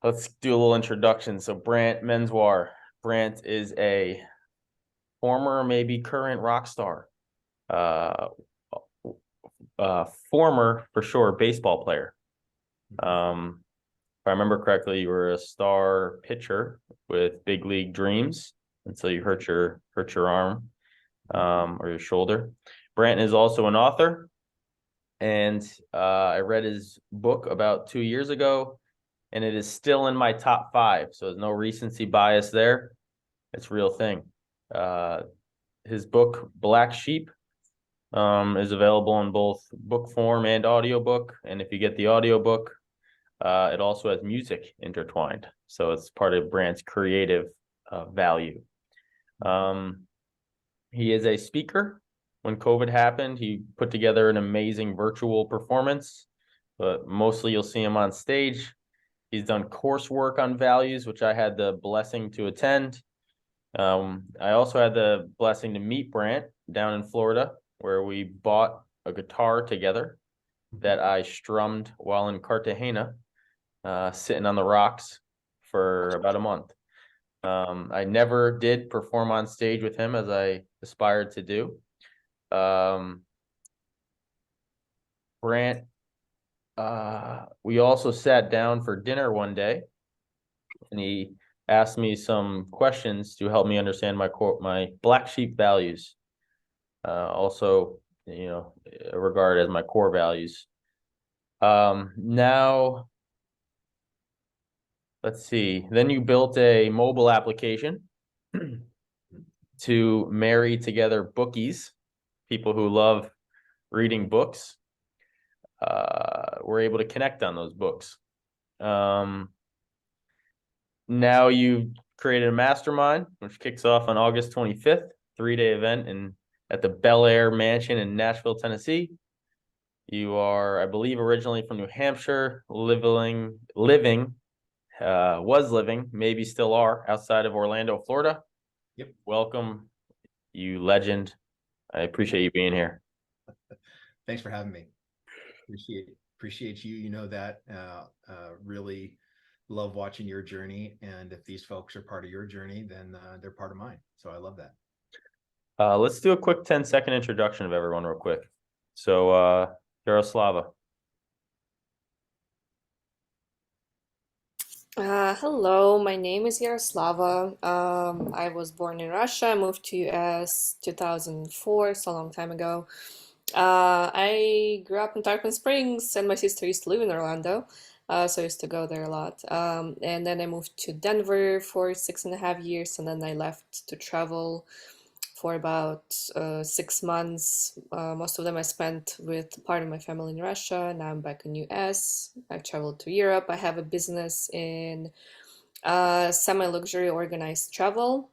Let's do a little introduction. So Brant Menswar. Brant is a former, maybe current rock star. Former, for sure, baseball player. If I remember correctly, you were a star pitcher with big league dreams until you hurt your arm or your shoulder. Brant is also an author, and I read his book about 2 years ago, and it is still in my top 5. So there's no recency bias there. It's a real thing. His book, Black Sheep, is available in both book form and audiobook. And if you get the audiobook, it also has music intertwined. So it's part of Brant's creative value. He is a speaker. When COVID happened, he put together an amazing virtual performance, but mostly you'll see him on stage. He's done coursework on values, which I had the blessing to attend. I also had the blessing to meet Brant down in Florida, where we bought a guitar together that I strummed while in Cartagena, sitting on the rocks for about a month. I never did perform on stage with him as I aspired to do. Brant, we also sat down for dinner one day, and he asked me some questions to help me understand my black sheep values. Also, regarded as my core values. Now, let's see. Then you built a mobile application to marry together bookies, people who love reading books. We're able to connect on those books. Now you created a mastermind, which kicks off on August 25th, 3-day event at the Bel Air Mansion in Nashville, Tennessee. You are, I believe, originally from New Hampshire, living, maybe still are, outside of Orlando, Florida. Yep. Welcome, you legend. I appreciate you being here. Thanks for having me. Appreciate you. You know that. Really love watching your journey, and if these folks are part of your journey, then they're part of mine. So I love that. Let's do a quick 10-second introduction of everyone real quick. So, Yaroslava. Hello, my name is Yaroslava. I was born in Russia, moved to US 2004, so a long time ago. I grew up in Tarpon Springs, and my sister used to live in Orlando, so I used to go there a lot. And then I moved to Denver for 6.5 years, and then I left to travel for about 6 months. Most of them I spent with part of my family in Russia. Now I'm back in US. I've traveled to Europe. I have a business in semi-luxury organized travel.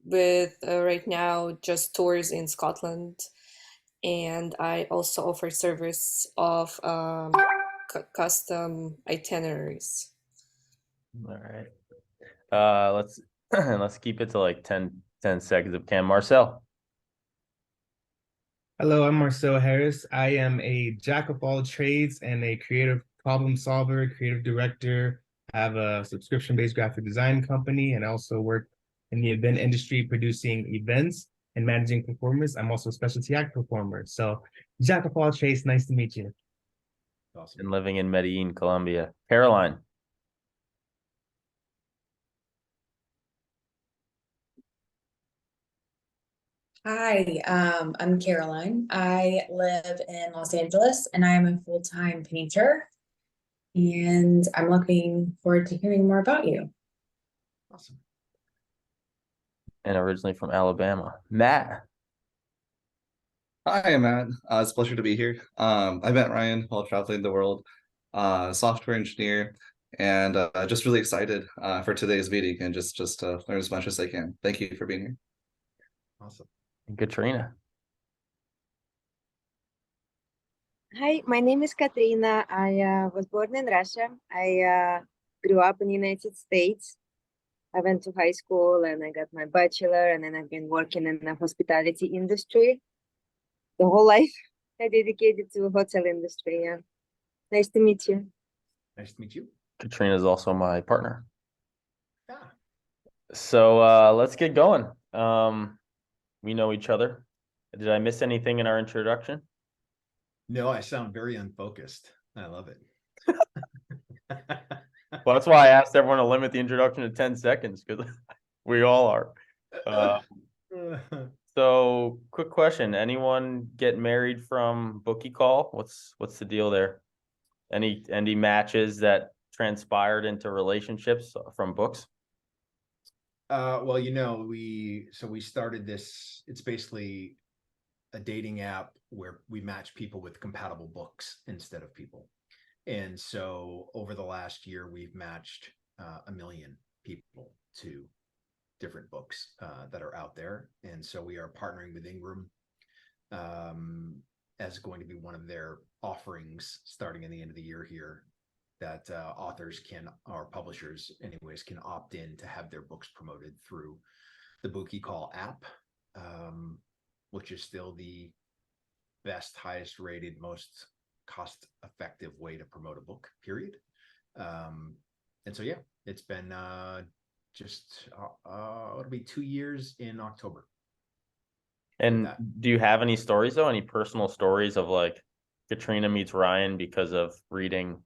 With right now just tours in Scotland, and I also offer service of custom itineraries. All right. Let's keep it to like 10 seconds if can. Marcel. Hello, I'm Marcel Harris. I am a jack of all trades and a creative problem solver, creative director. I have a subscription-based graphic design company, and I also work in the event industry producing events and managing performers. I'm also a specialty act performer. So jack of all trades, nice to meet you. Awesome. And living in Medellin, Colombia. Caroline. Hi, I'm Caroline. I live in Los Angeles and I am a full-time painter, and I'm looking forward to hearing more about you. Awesome. And originally from Alabama. Matt. Hi, Matt. It's a pleasure to be here. I met Ryan while traveling the world, software engineer, and just really excited for today's meeting and just to learn as much as I can. Thank you for being here. Awesome. And Katrina. Hi, my name is Katrina. I was born in Russia. I grew up in the United States. I went to high school and I got my bachelor, and then I've been working in the hospitality industry the whole life. I dedicated to hotel industry. Yeah. Nice to meet you. Nice to meet you. Katrina is also my partner. Ah, So let's get going. We know each other. Did I miss anything in our introduction? no, I sound very unfocused. I love it. Well, that's why I asked everyone to limit the introduction to 10 seconds because we all are. So quick question. Anyone get married from bookie call? What's the deal there? Any matches that transpired into relationships from books? Well, we started this. It's basically a dating app where we match people with compatible books instead of people. And so over the last year, we've matched 1 million people to different books that are out there. And so we are partnering with Ingram as going to be one of their offerings starting in the end of the year here, that authors can, or publishers anyways, can opt in to have their books promoted through the Bookie Call app, which is still the best, highest rated, most cost effective way to promote a book, period. And so, yeah, it's been it'll be 2 years in October. And do you have any stories though? Any personal stories of like Katrina meets Ryan because of reading?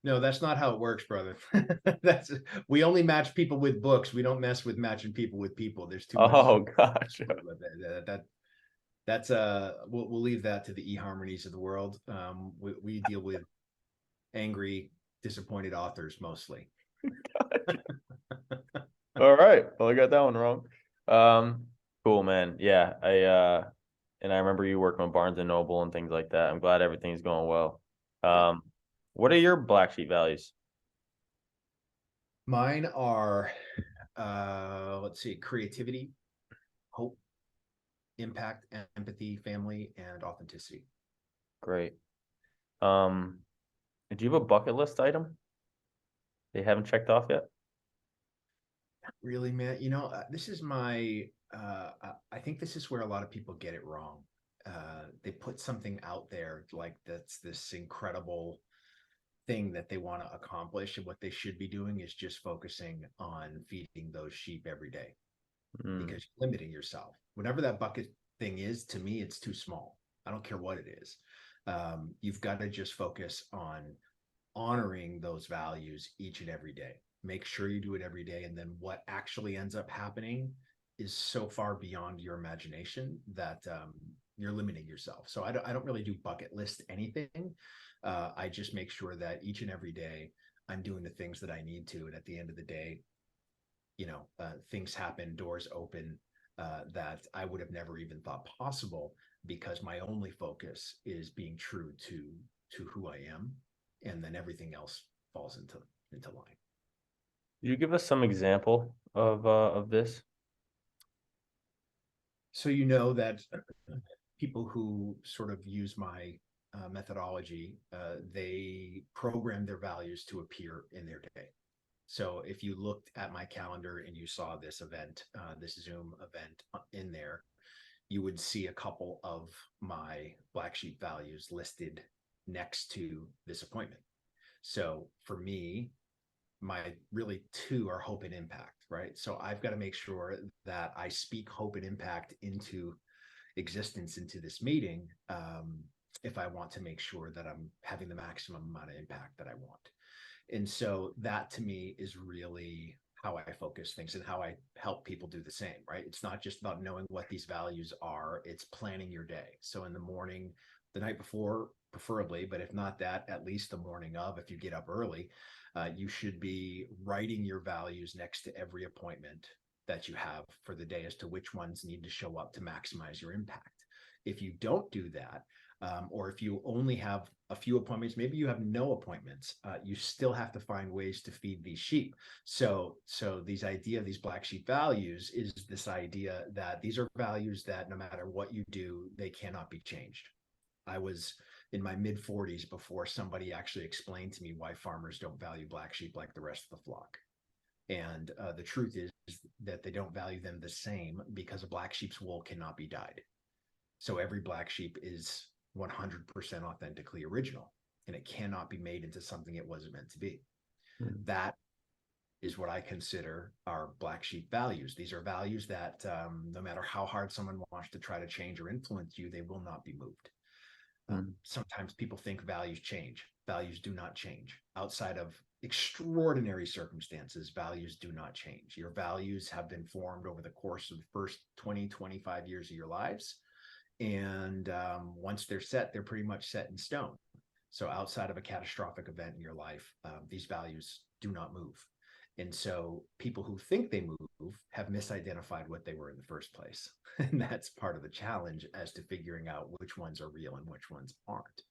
No, that's not how it works, brother. We only match people with books. We don't mess with matching people with people. There's too much. Oh gosh. That's we'll leave that to the eHarmonies of the world. We deal with angry, disappointed authors mostly. All right. Well, I got that one wrong. Cool, man. Yeah, and I remember you working with Barnes and Noble and things like that. I'm glad everything's going well. What are your black sheep values? Mine are let's see, creativity, hope, impact, empathy, family, and authenticity. Great. Do you have a bucket list item they haven't checked off yet? Really, man, this is my I think this is where a lot of people get it wrong. They put something out there like that's this incredible thing that they want to accomplish, and what they should be doing is just focusing on feeding those sheep every day, because you're limiting yourself. Whatever that bucket thing is, to me, it's too small. I don't care what it is. You've got to just focus on honoring those values each and every day. Make sure you do it every day. And then what actually ends up happening is so far beyond your imagination that you're limiting yourself. So I don't really do bucket list anything. I just make sure that each and every day I'm doing the things that I need to. And at the end of the day, things happen, doors open that I would have never even thought possible, because my only focus is being true to who I am. And then everything else falls into line. Could you give us some example of this? So that people who sort of use my methodology, they program their values to appear in their day. So if you looked at my calendar and you saw this event, this Zoom event in there, you would see a couple of my black sheep values listed next to this appointment. So for me, my really two are hope and impact, right? So I've got to make sure that I speak hope and impact into existence, into this meeting, if I want to make sure that I'm having the maximum amount of impact that I want. And so that to me is really how I focus things and how I help people do the same, right? It's not just about knowing what these values are, it's planning your day. So in the morning, the night before, preferably, but if not that, at least the morning of, if you get up early, you should be writing your values next to every appointment that you have for the day as to which ones need to show up to maximize your impact. If you don't do that, or if you only have a few appointments, maybe you have no appointments, you still have to find ways to feed these sheep. So these black sheep values is this idea that these are values that no matter what you do, they cannot be changed. I was in my mid 40s before somebody actually explained to me why farmers don't value black sheep like the rest of the flock. And the truth is that they don't value them the same because a black sheep's wool cannot be dyed. So every black sheep is 100% authentically original. and it cannot be made into something it wasn't meant to be. Mhm. That is what I consider our black sheep values. These are values that no matter how hard someone wants to try to change or influence you, they will not be moved. Sometimes people think values change. Values do not change. Outside of extraordinary circumstances, values do not change. Your values have been formed over the course of the first 20, 25 years of your lives. And once they're set, they're pretty much set in stone. So outside of a catastrophic event in your life, these values do not move. And so people who think they move have misidentified what they were in the first place. And that's part of the challenge as to figuring out which ones are real and which ones aren't.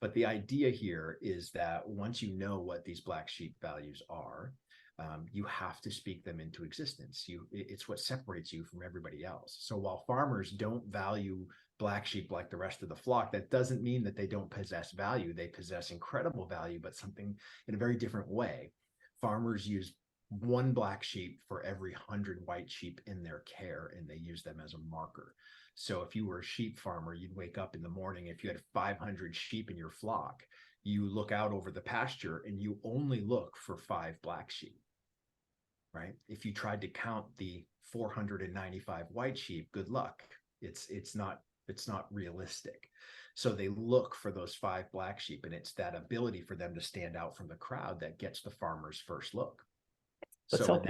But the idea here is that once you know what these black sheep values are, you have to speak them into existence. It's what separates you from everybody else. So while farmers don't value black sheep like the rest of the flock, that doesn't mean that they don't possess value. They possess incredible value, but something in a very different way. Farmers use one black sheep for every 100 white sheep in their care, and they use them as a marker. So if you were a sheep farmer, you'd wake up in the morning, if you had 500 sheep in your flock, you look out over the pasture and you only look for 5 black sheep, right? If you tried to count the 495 white sheep, good luck. It's not realistic. So they look for those 5 black sheep, and it's that ability for them to stand out from the crowd that gets the farmer's first look. Let's So help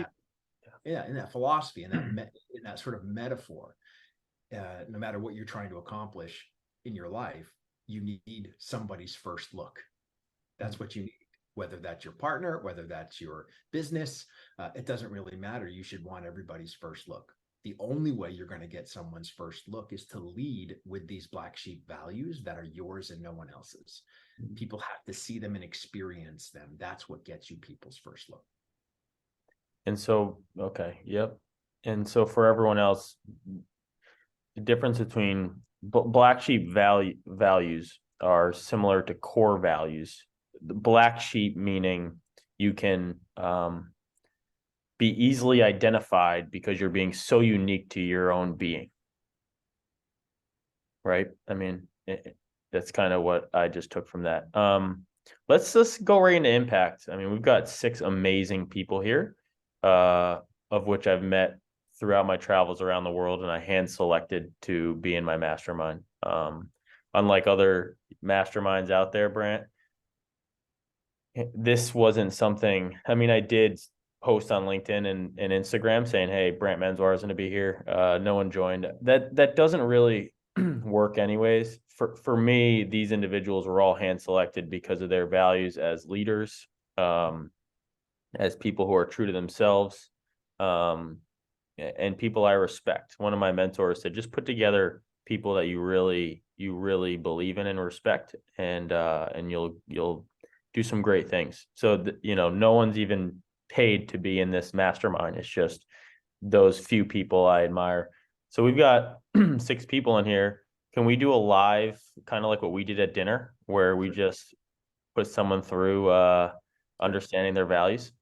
in that philosophy, in that sort of metaphor, no matter what you're trying to accomplish in your life, you need somebody's first look. That's what you need. Whether that's your partner, whether that's your business, it doesn't really matter. You should want everybody's first look. The only way you're going to get someone's first look is to lead with these black sheep values that are yours and no one else's. People have to see them and experience them. That's what gets you people's first look. And so, okay, yep. And so for everyone else, the difference between black sheep values are similar to core values. The black sheep meaning you can be easily identified because you're being so unique to your own being. Right? I mean, that's kind of what I just took from that. Let's just go right into impact. I mean, we've got 6 amazing people here, of which I've met throughout my travels around the world, and I hand selected to be in my mastermind. Unlike other masterminds out there, Brant, this wasn't something, I mean, I did post on LinkedIn and Instagram saying, hey, Brant Mensoir is going to be here. No one joined. That doesn't really work anyways. For me, these individuals were all hand selected because of their values as leaders, as people who are true to themselves, and people I respect. One of my mentors said, just put together people that you really believe in and respect, and you'll do some great things. So no one's even paid to be in this mastermind. It's just those few people I admire. So we've got 6 people in here. Can we do a live, kind of like what we did at dinner, where we just put someone through understanding their values?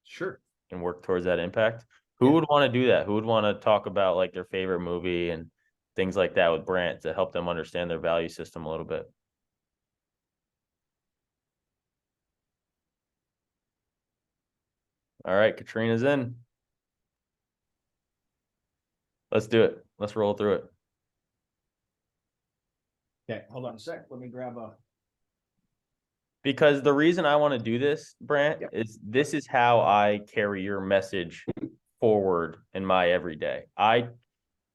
Sure. And work towards that impact? Who would want to do that? Who would want to talk about like their favorite movie and things like that with Brant to help them understand their value system a little bit? All right, Katrina's in. Let's do it. Let's roll through it. Okay, hold on a sec. Let me grab a. Because the reason I want to do this, Brant, is this is how I carry your message forward in my everyday. I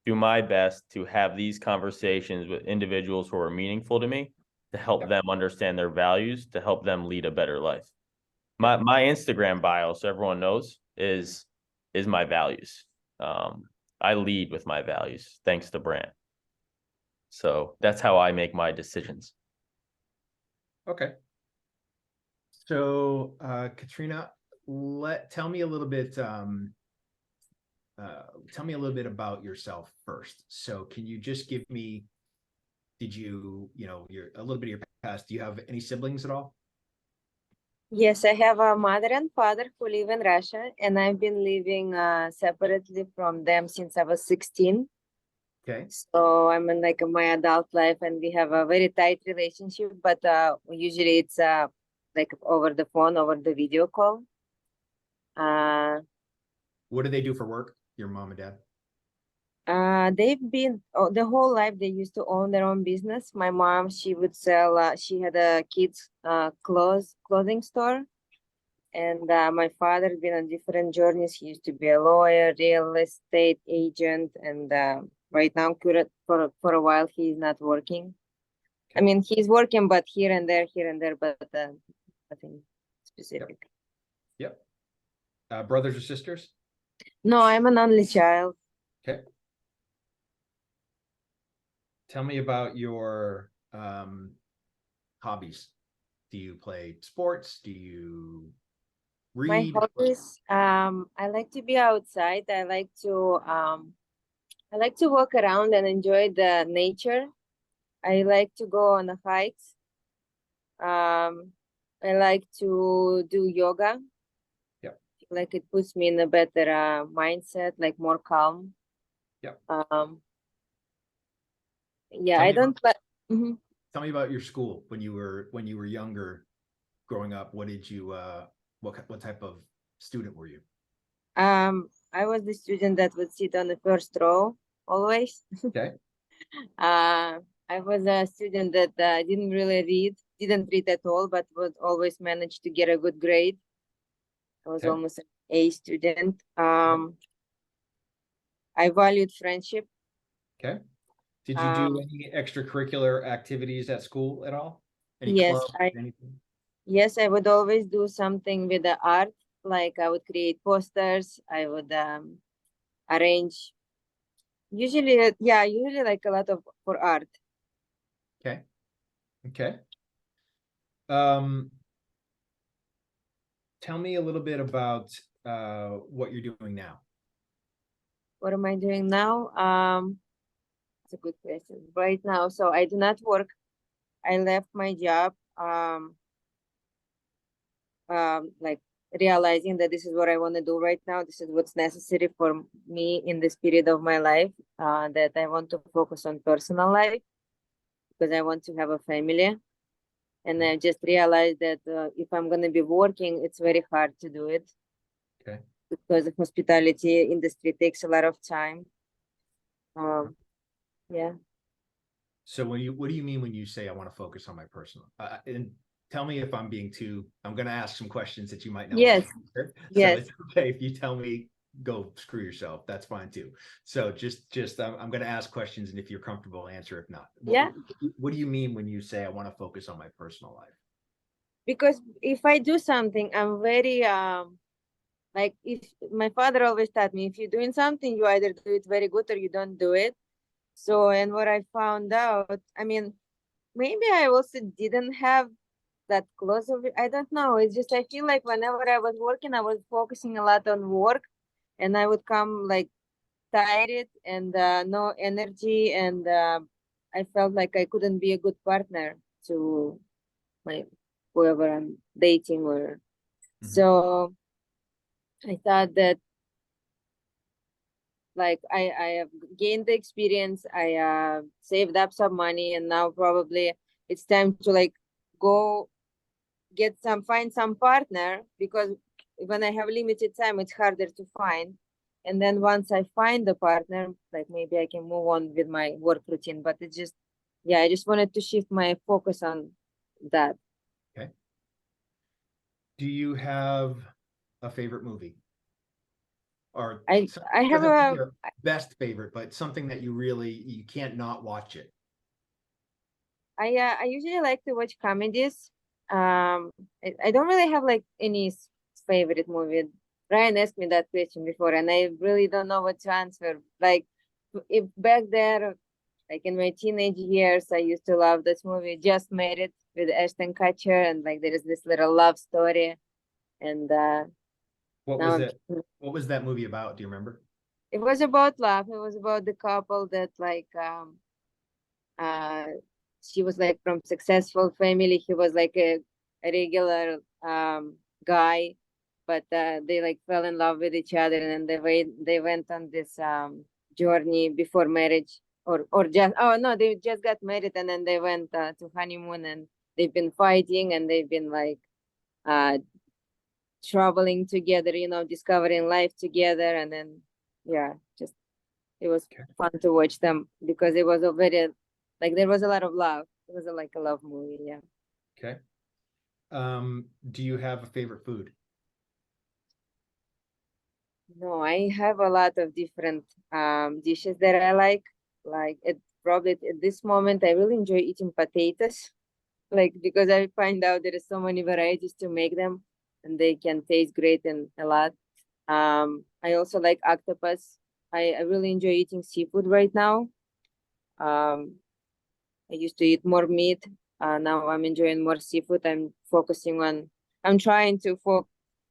do my best to have these conversations with individuals who are meaningful to me, to help them understand their values, to help them lead a better life. My Instagram bio, so everyone knows, is my values. I lead with my values, thanks to Brant. So that's how I make my decisions. Okay. So, Katrina, tell me a little bit. Tell me a little bit about yourself first. So, can you just give me? Did you, a little bit of your past? Do you have any siblings at all? Yes, I have a mother and father who live in Russia, and I've been living separately from them since I was 16. Okay. So I'm in like my adult life, and we have a very tight relationship, but usually it's like over the phone, over the video call. What do they do for work, your mom and dad? They've been the whole life they used to own their own business. My mom, she would sell, she had a kids clothing store. And my father been on different journeys. He used to be a lawyer, real estate agent, and right now for a while he's not working. I mean, he's working, but here and there, but nothing specific. Yep. Brothers or sisters? No, I'm an only child. Okay. Tell me about your hobbies. Do you play sports? Do you My read? hobbies, I like to be outside. I like to walk around and enjoy the nature. I like to go on the hikes. I like to do yoga. Yep. Like it puts me in a better mindset, like more calm. Yep. Yeah, Tell I me don't like. Tell me about your school when you were younger, growing up. What did you what type of student were you? I was the student that would sit on the first row always. Okay. I was a student that didn't read at all, but would always manage to get a good grade. I was Okay. almost an A student. I valued friendship. Okay. Did you do any extracurricular activities at school at all? Any Yes, club, anything? Yes, I would always do something with the art. Like I would create posters. I would arrange. Usually like a lot of for art. Okay. Okay. Tell me a little bit about what you're doing now. What am I doing now? It's a good question. Right now, so I do not work. I left my job. Like realizing that this is what I want to do right now. This is what's necessary for me in this period of my life. That I want to focus on personal life because I want to have a family. And I just realized that if I'm going to be working, it's very hard to do it. Okay. Because the hospitality industry takes a lot of time. Yeah. So what do you mean when you say I want to focus on my personal? And tell me if I'm being I'm going to ask some questions that you might not Yes. want to answer. Yes. So it's okay if you tell me go screw yourself. That's fine too. So just I'm going to ask questions, and if you're comfortable, answer. If not, what do you mean when you say I want to focus on my personal life? Because if I do something, I'm very like, if my father always taught me, if you're doing something, you either do it very good or you don't do it. So, and what I found out, I mean, maybe I also didn't have that close of it. I don't know. It's just I feel like whenever I was working, I was focusing a lot on work, and I would come like tired and no energy, and I felt like I couldn't be a good partner to my whoever I'm dating or. So I thought that like I have gained the experience, I saved up some money, and now probably it's time to like go find some partner, because when I have limited time, it's harder to find. And then once I find the partner, like maybe I can move on with my work routine. But it's just, yeah, I just wanted to shift my focus on that. Okay. Do you have a favorite movie? Or I have a best favorite, but something that you can't not watch it. I usually like to watch comedies. I don't really have like any favorite movie. Ryan asked me that question before, and I really don't know what to answer. Like, if back there, like in my teenage years, I used to love this movie, Just Married, with Ashton Kutcher, and like there is this little love story. And what was that movie about? Do you remember? It was about love. It was about the couple that like she was like from successful family. He was like a regular guy, but they like fell in love with each other, and then they went on this journey before marriage or just, oh no, they just got married and then they went to honeymoon, and they've been fighting, and they've been like traveling together, discovering life together. And then, yeah, just it was Okay. fun to watch them because it was a very, like, there was a lot of love. It was like a love movie. Yeah. Okay. Do you have a favorite food? No, I have a lot of different dishes that I like. Like, probably at this moment, I really enjoy eating potatoes, like, because I find out there is so many varieties to make them, and they can taste great and a lot. I also like octopus. I really enjoy eating seafood right now. Um, I used to eat more meat. Now I'm enjoying more seafood. I'm trying to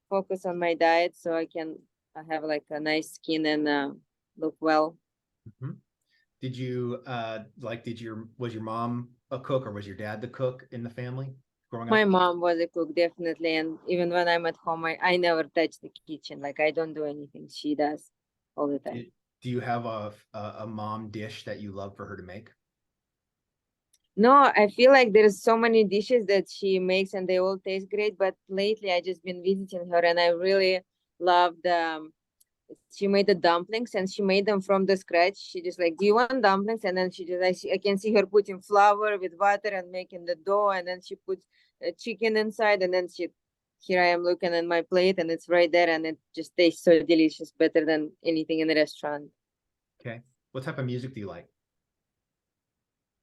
focus on my diet so I can have like a nice skin and look well. Mhm. Did you was your mom a cook, or was your dad the cook in the family growing My up? mom was a cook, definitely. And even when I'm at home, I never touch the kitchen. Like, I don't do anything. She does all the time. Do you have a mom dish that you love for her to make? No, I feel like there's so many dishes that she makes and they all taste great. But lately, I just been visiting her, and I really loved. She made the dumplings, and she made them from the scratch. She just like, do you want dumplings? And then I can see her putting flour with butter and making the dough, and then she puts chicken inside, and then here I am looking at my plate, and it's right there, and it just tastes so delicious, better than anything in the restaurant. Okay. What type of music do you like?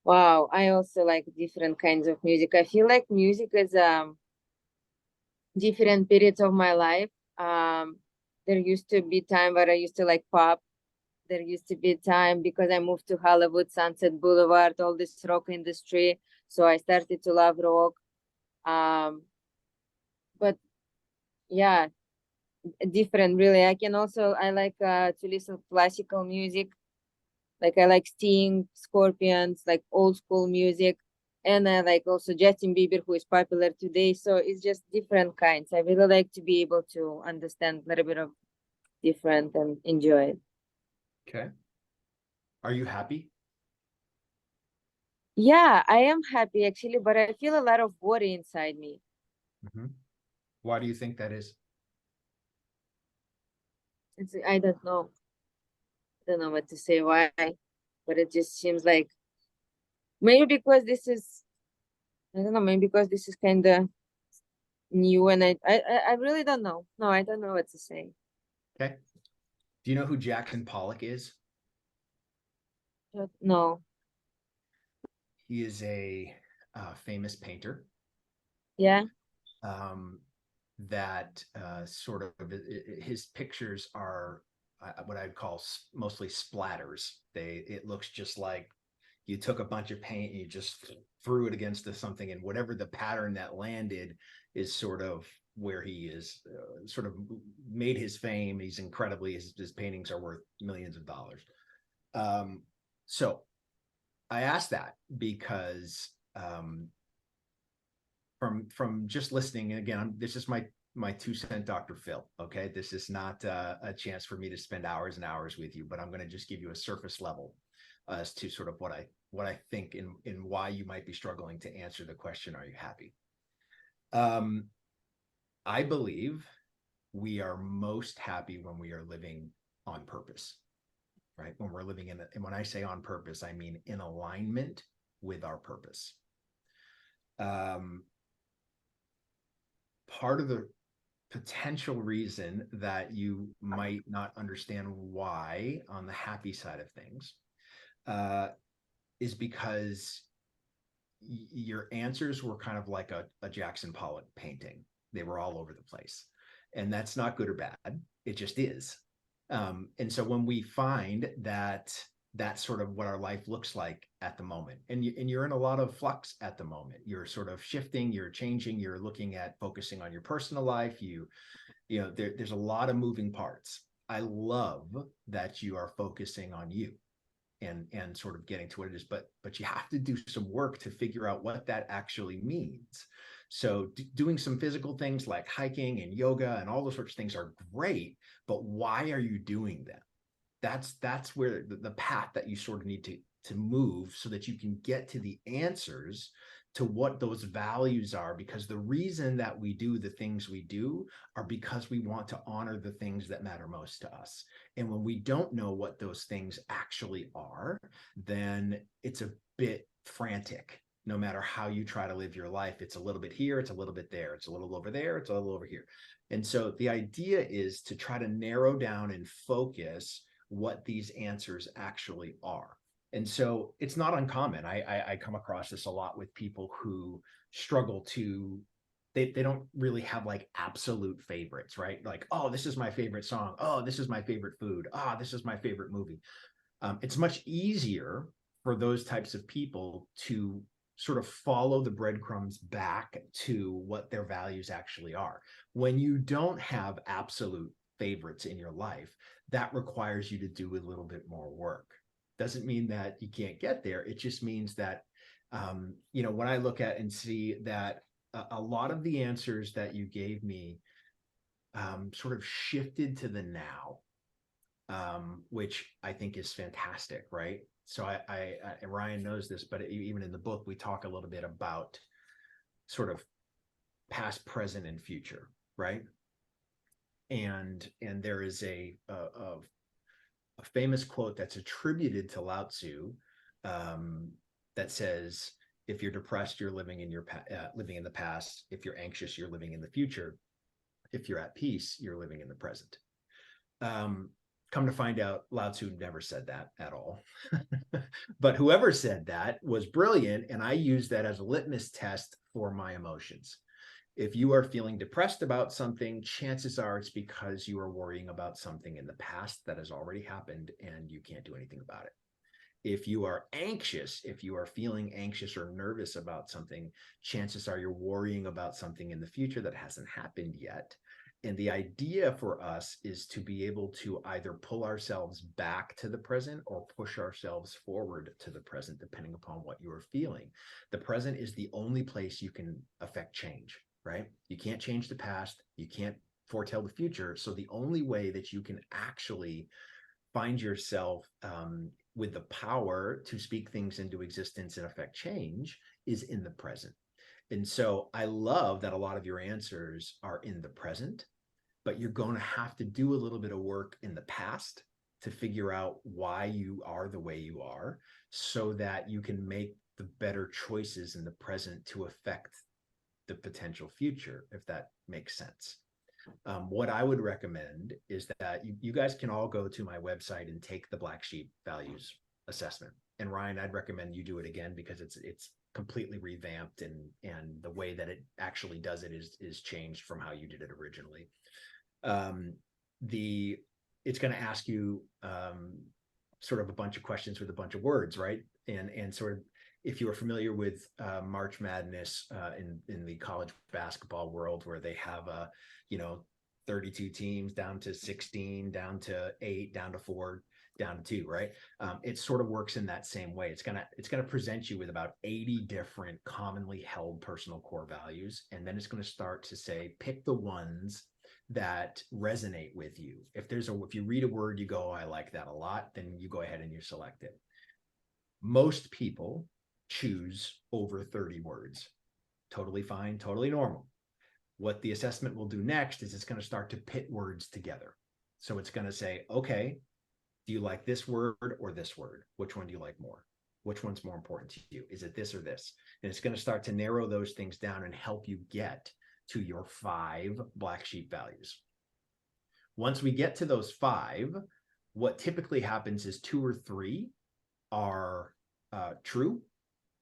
Wow, I also like different kinds of music. I feel like music is different periods of my life. There used to be time where I used to like pop. There used to be a time because I moved to Hollywood, Sunset Boulevard, all this rock industry. So I started to love rock. But yeah, different really. I like to listen to classical music. Like, I like Sting, Scorpions, like old school music. And I like also Justin Bieber, who is popular today. So it's just different kinds. I really like to be able to understand a little bit of different and enjoy it. Okay. Are you happy? Yeah, I am happy actually, but I feel a lot of worry inside me. Mhm. Why do you think that is? I don't know. I don't know what to say why, but it just seems like maybe because this is, I don't know, maybe because this is kind of new, and I really don't know. No, I don't know what to say. Okay. Do you know who Jackson Pollock is? No. He is a famous painter. Yeah. Um, that sort of his pictures are what I'd call mostly splatters. It looks just like you took a bunch of paint and you just threw it against something, and whatever the pattern that landed is sort of where he is sort of made his fame. He's incredibly, his paintings are worth millions of dollars. So I asked that because from just listening, and again, this is my 2 cent Dr. Phil. Okay, this is not a chance for me to spend hours and hours with you, but I'm going to just give you a surface level as to sort of what I think in why you might be struggling to answer the question, are you happy? I believe we are most happy when we are living on purpose, right? When we're living and when I say on purpose, I mean in alignment with our purpose. Part of the potential reason that you might not understand why on the happy side of things is because your answers were kind of like a Jackson Pollock painting. They were all over the place. And that's not good or bad. It just is. And so when we find that that's sort of what our life looks like at the moment, and you're in a lot of flux at the moment, you're sort of shifting, you're changing, you're looking at focusing on your personal life, there's a lot of moving parts. I love that you are focusing on you and sort of getting to what it is, but you have to do some work to figure out what that actually means. So doing some physical things like hiking and yoga and all those sorts of things are great, but why are you doing them? That's where the path that you sort of need to move so that you can get to the answers to what those values are, because the reason that we do the things we do are because we want to honor the things that matter most to us. And when we don't know what those things actually are, then it's a bit frantic. No matter how you try to live your life, it's a little bit here, it's a little bit there, it's a little over there, it's a little over here. And so the idea is to try to narrow down and focus what these answers actually are. And so it's not uncommon. I come across this a lot with people who struggle to, they don't really have like absolute favorites, right? Like, oh, this is my favorite song. Oh, this is my favorite food. Ah, this is my favorite movie. It's much easier for those types of people to sort of follow the breadcrumbs back to what their values actually are. When you don't have absolute favorites in your life, that requires you to do a little bit more work. Doesn't mean that you can't get there. It just means that, when I look at and see that a lot of the answers that you gave me sort of shifted to the now, which I think is fantastic, right? So Ryan knows this, but even in the book, we talk a little bit about sort of past, present, and future, right? And there is a famous quote that's attributed to Lao Tzu that says, if you're depressed, you're living in living in the past. If you're anxious, you're living in the future. If you're at peace, you're living in the present. Come to find out, Lao Tzu never said that at all. But whoever said that was brilliant, and I use that as a litmus test for my emotions. If you are feeling depressed about something, chances are it's because you are worrying about something in the past that has already happened and you can't do anything about it. If you are anxious, if you are feeling anxious or nervous about something, chances are you're worrying about something in the future that hasn't happened yet. And the idea for us is to be able to either pull ourselves back to the present or push ourselves forward to the present, depending upon what you are feeling. The present is the only place you can affect change, right? You can't change the past. You can't foretell the future. So the only way that you can actually find yourself with the power to speak things into existence and affect change is in the present. And so I love that a lot of your answers are in the present, but you're going to have to do a little bit of work in the past to figure out why you are the way you are, so that you can make the better choices in the present to affect the potential future, if that makes sense. What I would recommend is that you guys can all go to my website and take the Black Sheep Values Assessment. And Ryan, I'd recommend you do it again, because it's completely revamped, and the way that it actually does it is changed from how you did it originally. It's going to ask you sort of a bunch of questions with a bunch of words, right? And sort of, if you are familiar with March Madness in the college basketball world, where they have 32 teams down to 16, down to 8, down to 4, down to 2, right? It sort of works in that same way. It's gonna present you with about 80 different commonly held personal core values, and then it's going to start to say, pick the ones that resonate with you. If you read a word, you go, oh, I like that a lot, then you go ahead and you select it. Most people choose over 30 words. Totally fine, totally normal. What the assessment will do next is it's going to start to pit words together. So it's going to say, okay, do you like this word or this word? Which one do you like more? Which one's more important to you? Is it this or this? And it's going to start to narrow those things down and help you get to your 5 Black Sheep values. Once we get to those 5, what typically happens is 2 or 3 are true,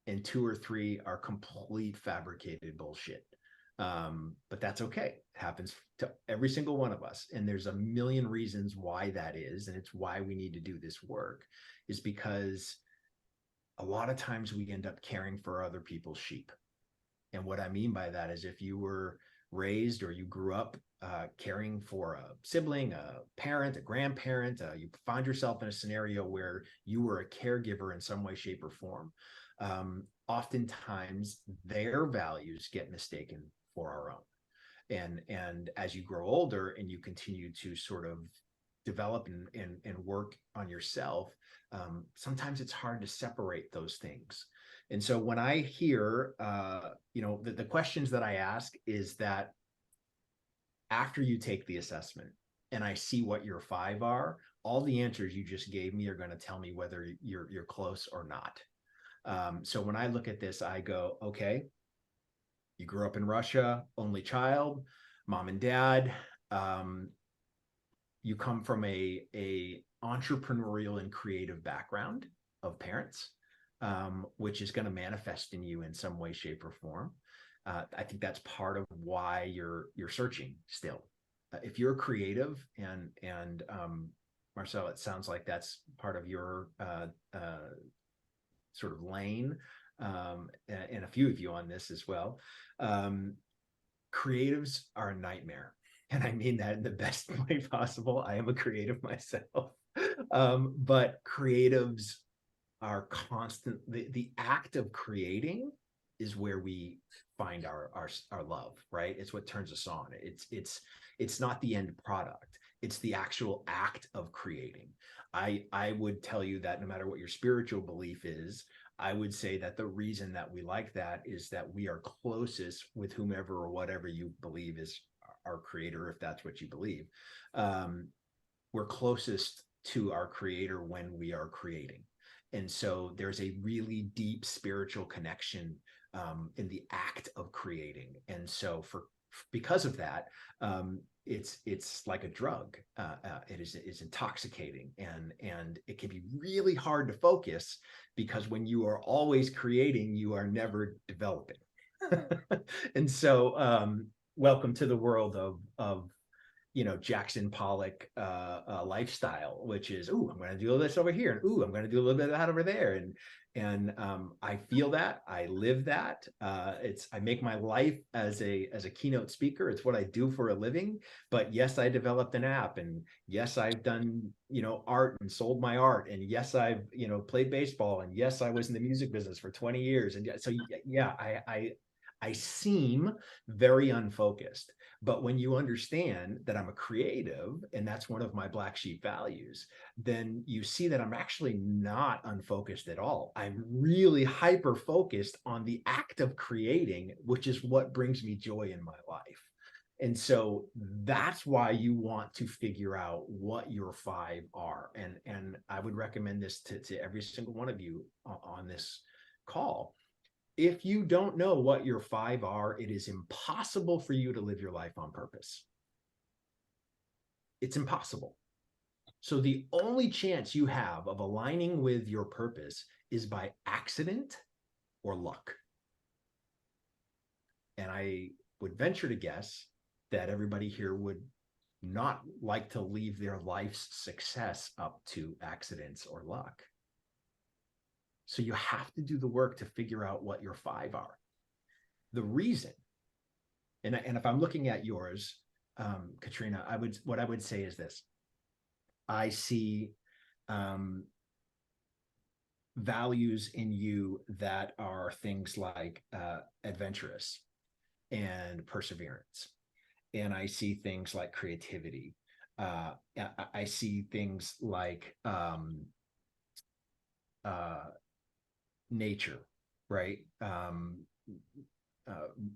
and 2 or 3 are complete fabricated bullshit. But that's okay. It happens to every single one of us. And there's a million reasons why that is. And it's why we need to do this work, is because a lot of times we end up caring for other people's sheep. And what I mean by that is, if you were raised or you grew up caring for a sibling, a parent, a grandparent, you found yourself in a scenario where you were a caregiver in some way, shape, or form, oftentimes their values get mistaken for our own. And as you grow older and you continue to sort of develop and work on yourself, sometimes it's hard to separate those things. And so when I hear, the questions that I ask is that after you take the assessment and I see what your 5 are, all the answers you just gave me are going to tell me whether you're close or not. So when I look at this, I go, okay, you grew up in Russia, only child, mom and dad. You come from a entrepreneurial and creative background of parents, which is going to manifest in you in some way, shape, or form. I think that's part of why you're searching still. If you're creative and Marcel, it sounds like that's part of your sort of lane, and a few of you on this as well. Creatives are a nightmare. And I mean that in the best way possible. I am a creative myself. But creatives are constantly, the act of creating is where we find our love, right? It's what turns us on. It's not the end product. It's the actual act of creating. I would tell you that no matter what your spiritual belief is, I would say that the reason that we like that is that we are closest with whomever or whatever you believe is our creator, if that's what you believe. We're closest to our creator when we are creating. And so there's a really deep spiritual connection in the act of creating. And so because of that, it's like a drug. It is intoxicating, and it can be really hard to focus because when you are always creating, you are never developing. And so welcome to the world of Jackson Pollock lifestyle, which is, ooh, I'm going to do all this over here, and ooh, I'm going to do a little bit of that over there, and I feel that, I live that. I make my life as a keynote speaker. It's what I do for a living. But yes, I developed an app, and yes, I've done art and sold my art, and yes, I've played baseball, and yes, I was in the music business for 20 years, and so yeah, I seem very unfocused. But when you understand that I'm a creative, and that's one of my black sheep values, then you see that I'm actually not unfocused at all. I'm really hyper focused on the act of creating, which is what brings me joy in my life. And so that's why you want to figure out what your 5 are. And I would recommend this to every single one of you on this call. If you don't know what your 5 are, it is impossible for you to live your life on purpose. It's impossible. So the only chance you have of aligning with your purpose is by accident or luck. And I would venture to guess that everybody here would not like to leave their life's success up to accidents or luck. So you have to do the work to figure out what your 5 are. The reason, and if I'm looking at yours, Katrina, what I would say is this. I see values in you that are things like adventurous and perseverance. And I see things like creativity. I see things like nature, right?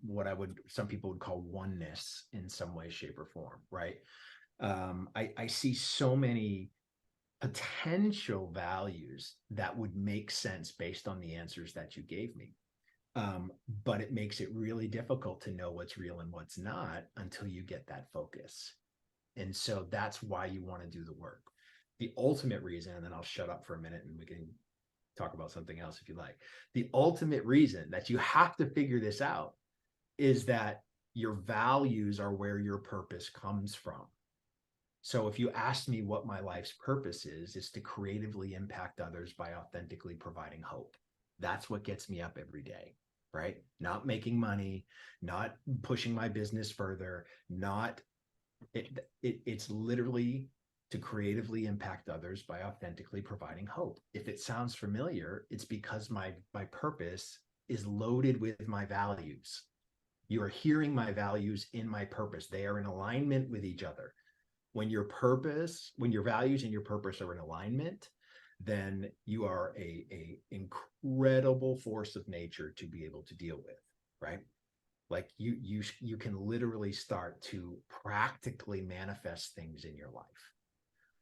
What some people would call oneness in some way, shape, or form, right? I see so many potential values that would make sense based on the answers that you gave me. But it makes it really difficult to know what's real and what's not until you get that focus. And so that's why you want to do the work. The ultimate reason, and then I'll shut up for a minute and we can talk about something else if you like. The ultimate reason that you have to figure this out is that your values are where your purpose comes from. So if you ask me what my life's purpose is to creatively impact others by authentically providing hope. That's what gets me up every day, right? Not making money, not pushing my business further, it's literally to creatively impact others by authentically providing hope. If it sounds familiar, it's because my purpose is loaded with my values. You are hearing my values in my purpose. They are in alignment with each other. when your purpose, when your values and your purpose are in alignment, then you are a incredible force of nature to be able to deal with, right? Like you can literally start to practically manifest things in your life.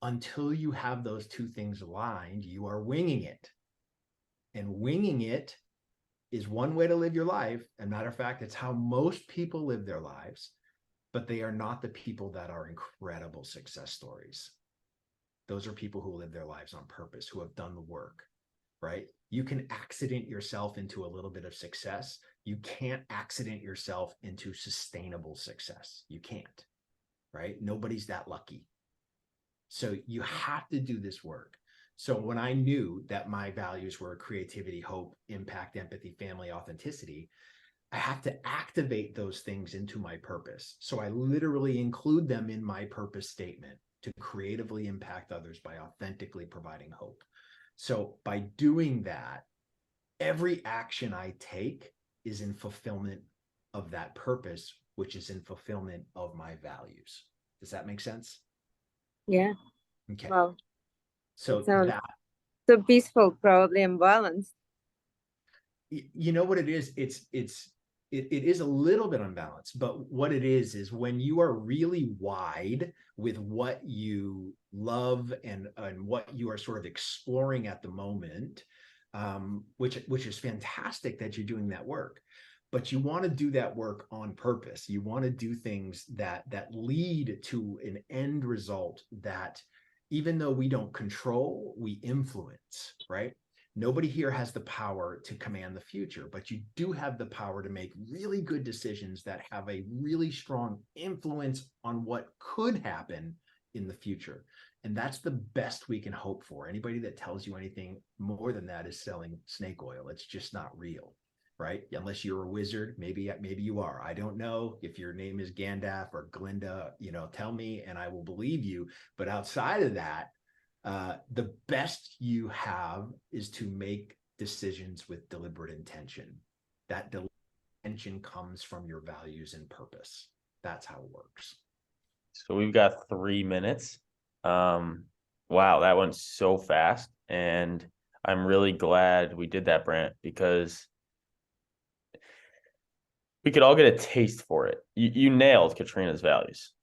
Until you have those two things aligned, you are winging it. And winging it is one way to live your life. And matter of fact, it's how most people live their lives, but they are not the people that are incredible success stories. Those are people who live their lives on purpose, who have done the work, right? You can accident yourself into a little bit of success. You can't accident yourself into sustainable success. You can't, right? Nobody's that lucky. So you have to do this work. So when I knew that my values were creativity, hope, impact, empathy, family, authenticity, I have to activate those things into my purpose. So I literally include them in my purpose statement to creatively impact others by authentically providing hope. So by doing that, every action I take is in fulfillment of that purpose, which is in fulfillment of my values. Does that make sense? Yeah. Okay. Wow. So It sounds that, so peaceful, probably, and balanced. you know what it is? It is a little bit unbalanced, but what it is when you are really wide with what you love and what you are sort of exploring at the moment, which is fantastic that you're doing that work. But you want to do that work on purpose. You want to do things that lead to an end result that, even though we don't control, we influence, right? Nobody here has the power to command the future, but you do have the power to make really good decisions that have a really strong influence on what could happen in the future. And that's the best we can hope for. Anybody that tells you anything more than that is selling snake oil. It's just not real, right? Unless you're a wizard, maybe you are. I don't know. If your name is Gandalf or Glinda, tell me and I will believe you. But outside of that, the best you have is to make decisions with deliberate intention. That deliberate intention comes from your values and purpose. That's how it works. So we've got 3 minutes. Wow, that went so fast. And I'm really glad we did that, Brant, because we could all get a taste for it. You nailed Katrina's values.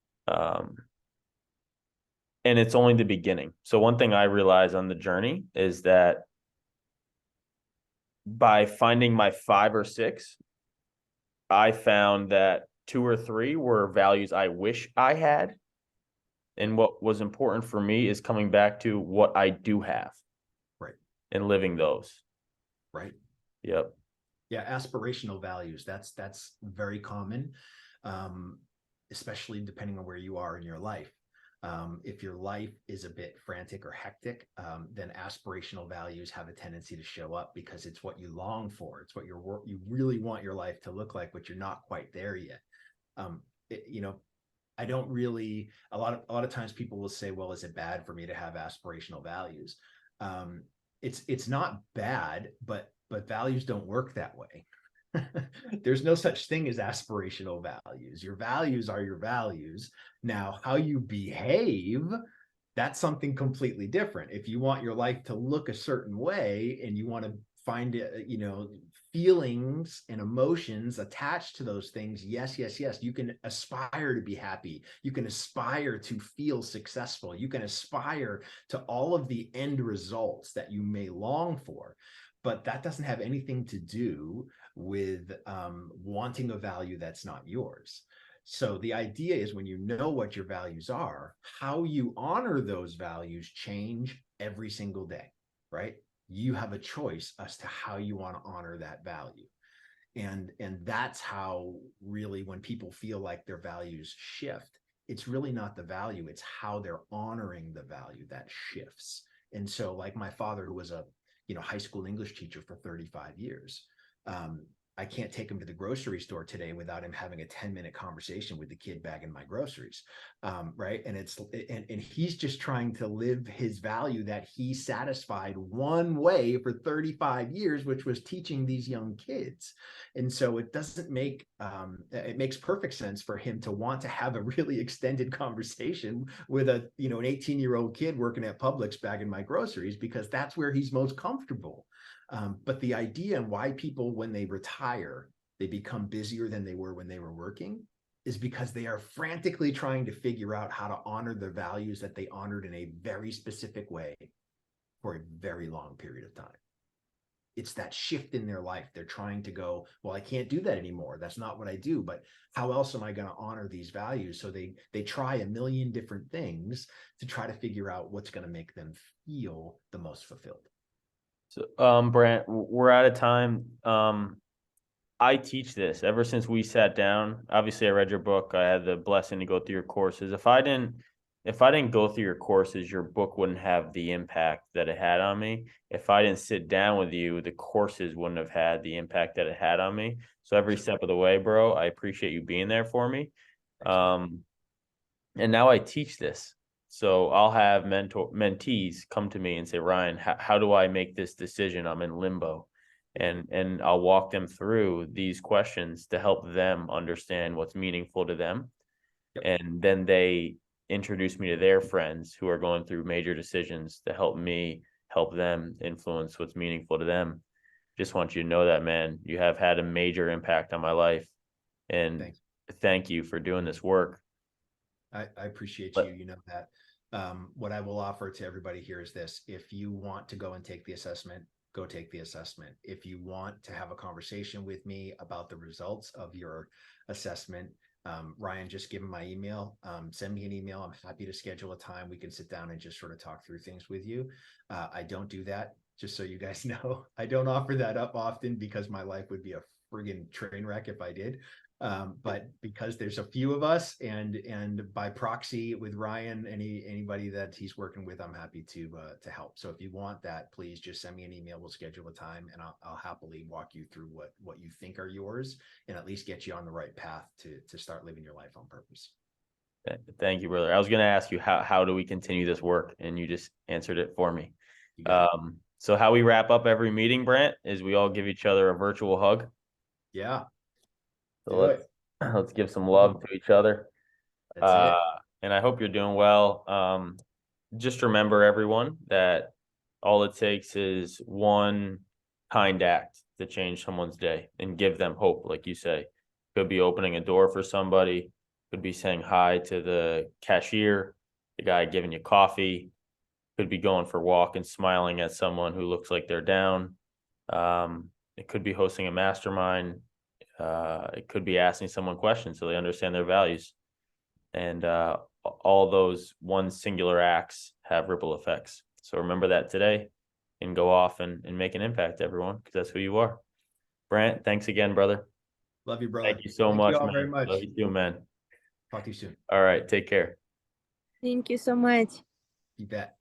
And it's only the beginning. So one thing I realized on the journey is that by finding my 5 or 6, I found that 2 or 3 were values I wish I had. And what was important for me is coming back to what I do have. Right. And living those. Right. Yep. Yeah, aspirational values. That's very common, especially depending on where you are in your life. If your life is a bit frantic or hectic, then aspirational values have a tendency to show up because it's what you long for. It's what you really want your life to look like, but you're not quite there yet. I don't really, a lot of times people will say, well, is it bad for me to have aspirational values? It's not bad, but values don't work that way. There's no such thing as aspirational values. Your values are your values. Now, how you behave, that's something completely different. If you want your life to look a certain way and you want to find it, feelings and emotions attached to those things, yes, you can aspire to be happy. You can aspire to feel successful. You can aspire to all of the end results that you may long for. But that doesn't have anything to do with wanting a value that's not yours. So the idea is, when you know what your values are, how you honor those values change every single day, right? You have a choice as to how you want to honor that value. And that's how, really, when people feel like their values shift, it's really not the value, it's how they're honoring the value that shifts. And so, like my father, who was a high school English teacher for 35 years, I can't take him to the grocery store today without him having a 10-minute conversation with the kid bagging my groceries. Right. And and he's just trying to live his value that he satisfied one way for 35 years, which was teaching these young kids. And so it doesn't make, it makes perfect sense for him to want to have a really extended conversation with an 18-year-old kid working at Publix bagging my groceries, because that's where he's most comfortable. But the idea and why people, when they retire, they become busier than they were when they were working, is because they are frantically trying to figure out how to honor the values that they honored in a very specific way for a very long period of time. It's that shift in their life. They're trying to go, well, I can't do that anymore. That's not what I do, but how else am I going to honor these values? So they try a million different things to try to figure out what's going to make them feel the most fulfilled. So, Brant, we're out of time. I teach this ever since we sat down. Obviously, I read your book. I had the blessing to go through your courses. If I didn't go through your courses, your book wouldn't have the impact that it had on me. If I didn't sit down with you, the courses wouldn't have had the impact that it had on me. So every step of the way, bro, I appreciate you being there for me. And now I teach this. So I'll have mentees come to me and say, Ryan, how do I make this decision? I'm in limbo. And I'll walk them through these questions to help them understand what's meaningful to them. Yep. And then they introduce me to their friends who are going through major decisions to help me help them influence what's meaningful to them. Just want you to know that, man, you have had a major impact on my life. And thank you for doing this work. I appreciate you. You know that. What I will offer to everybody here is this: if you want to go and take the assessment, go take the assessment. If you want to have a conversation with me about the results of your assessment, Ryan, just give him my email. Send me an email. I'm happy to schedule a time. We can sit down and just sort of talk through things with you. I don't do that, just so you guys know. I don't offer that up often because my life would be a friggin' train wreck if I did. But because there's a few of us, and by proxy with Ryan, anybody that he's working with, I'm happy to help. So if you want that, please just send me an email. We'll schedule a time, and I'll happily walk you through what you think are yours, and at least get you on the right path to start living your life on purpose. Thank you, brother. I was going to ask you how do we continue this work, and you just answered it for me. So how we wrap up every meeting, Brant, is we all give each other a virtual hug. Yeah. So let's give some love to each other. That's it. And I hope you're doing well. Just remember, everyone, that all it takes is one kind act to change someone's day and give them hope, like you say. Could be opening a door for somebody, could be saying hi to the cashier, the guy giving you coffee, could be going for a walk and smiling at someone who looks like they're down. It could be hosting a mastermind. It could be asking someone questions so they understand their values. And all those one singular acts have ripple effects. So remember that today and go off and make an impact, everyone, because that's who you are. Brant, thanks again, brother. Love you, brother. Thank you so much, Thank you all man. very much. Love you too, man. Talk to you soon. All right, take care. Thank you so much. You bet.